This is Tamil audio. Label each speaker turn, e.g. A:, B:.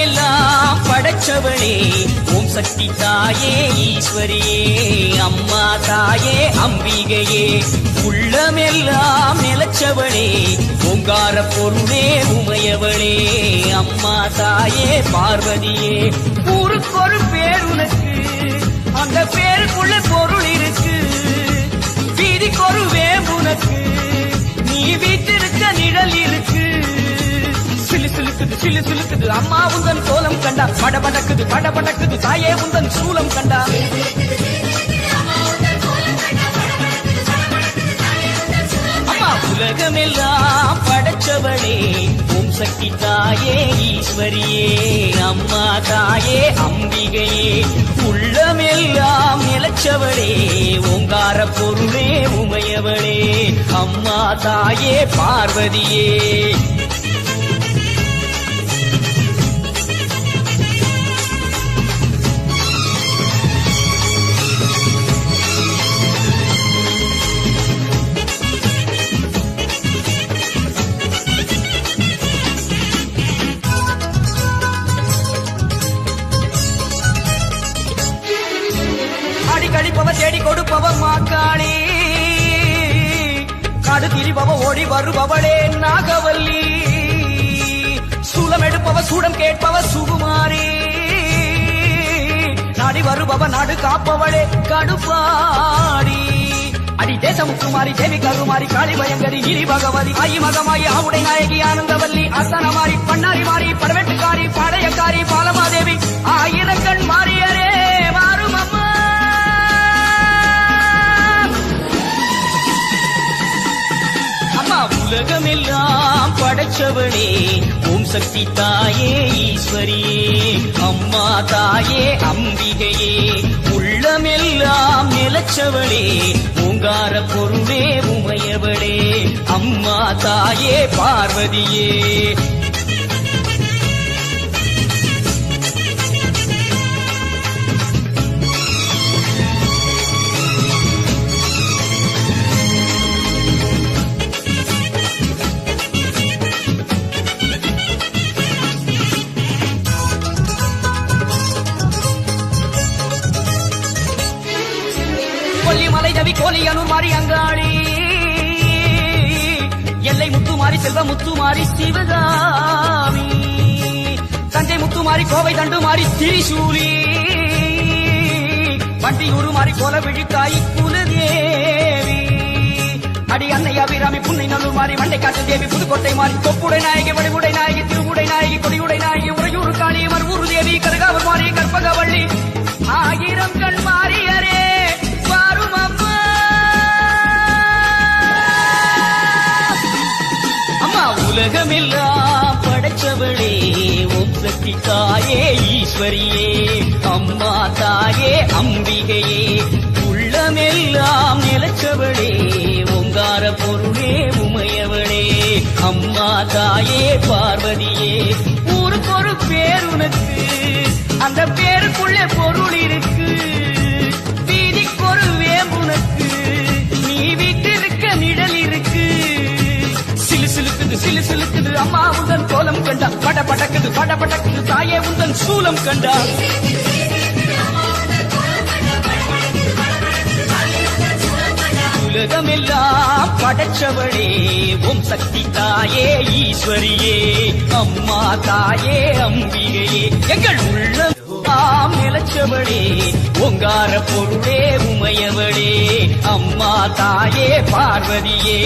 A: உலகமெல்லாம் படைச்சவளே ஓம் சக்தி தாயே ஈஸ்வரியே அம்மா தாயே அம்பிகையே உள்ளமெல்லாம் நிலச்சவளே ஓங்கார பொருளே உமையவளே அம்மா தாயே பார்வதியே ஊருக்கொரு பேர் உனக்கு அந்த பேருக்குள்ள பொருள் இருக்கு வீதிக்கொரு வேம்புனக்கு நீ வீட்டிருக்க நிழல் இருக்கு சிலு சிலுக்குது சிலு சிலுக்குது அம்மா உந்தன் கோலம் கண்டா படபடக்குது படபடக்குது தாயே உந்தன் சூலம் கண்டா அம்மா உலகமெல்லாம் படைச்சவளே ஓம் சக்தி தாயே ஈஸ்வரியே அம்மா தாயே அம்பிகையே உள்ளமெல்லாம் நிலச்சவளே ஓங்கார பொருளே உமையவளே அம்மா தாயே பார்வதியே கழிப்பவ தேடி கொடுப்பவ மாக்காளி காடு திரிபவ ஓடி வருபவளே நாகவல்லி சூலம் எடுப்பவ சூடம் கேட்பவ சுகுமாரி நாடி வருபவ நாடு காப்பவளே கடுப்பாடி அடி தேசமுக்குமாரி தேவி கருமாரி காளி பயங்கரி கிரி பகவதி ஆயி மகமாயி ஆவுடை நாயகி ஆனந்தவல்லி அசனமாரி பண்ணாரி மாறி படவெட்டுக்காரி பாளையக்காரி பாலமாதேவி ஆயிரக்கண் மாறியரே மாறும் அம்மா உலகமெல்லாம் படைச்சவளே ஓம் சக்தி தாயே ஈஸ்வரியே அம்மா தாயே அம்பிகையே உள்ளமெல்லாம் நிலச்சவளே ஓங்கார பொருளே உமையவளே அம்மா தாயே பார்வதியே கொல்லிமலை ஜவி கோலியனூர் மாறி அங்காளி எல்லை முத்துமாரி செல்வ முத்துமாரி சிவகாமி தஞ்சை முத்துமாரி கோவை தண்டுமாரி திரிசூலி வண்டியூரு மாறி கோல விழிக்காய் குலதேவி அடி அன்னை அபிராமி புன்னை நல்லூர் மாறி மண்டைக்காட்டு தேவி புதுக்கோட்டை மாறி தொப்புடை நாயகி வடிவுடை நாயகி திருவுடை நாயகி கொடியுடை நாயகி உறையூர் காளி மறுவூர் தேவி கருகாவர் மாறி கற்பகவள்ளி ஆயிரம் கண் மாறியரே உலகமெல்லாம் படைச்சவளே ஓம் சக்தி தாயே ஈஸ்வரியே அம்மா தாயே அம்பிகையே உள்ளமெல்லாம் நிலச்சவளே ஓங்கார பொருளே உமையவளே அம்மா தாயே பார்வதியே ஊருக்கொரு பேர் உனக்கு அந்த பேருக்குள்ள பொருள் இருக்கு வீதிக்கொரு வேம்புனக்கு நீ வீட்டிருக்க நிழல் இருக்கு சிலு சிலுக்குது அம்மா உந்தன் கோலம் கண்டா படபடக்குது படபடக்குது தாயே உந்தன் சூலம் கண்டா உலகமெல்லாம் படைச்சவளே ஓம் சக்தி தாயே ஈஸ்வரியே அம்மா தாயே அம்பிகையே எங்கள் உள்ளம் நிலச்சவளே ஓங்கார பொருளே உமையவளே அம்மா தாயே பார்வதியே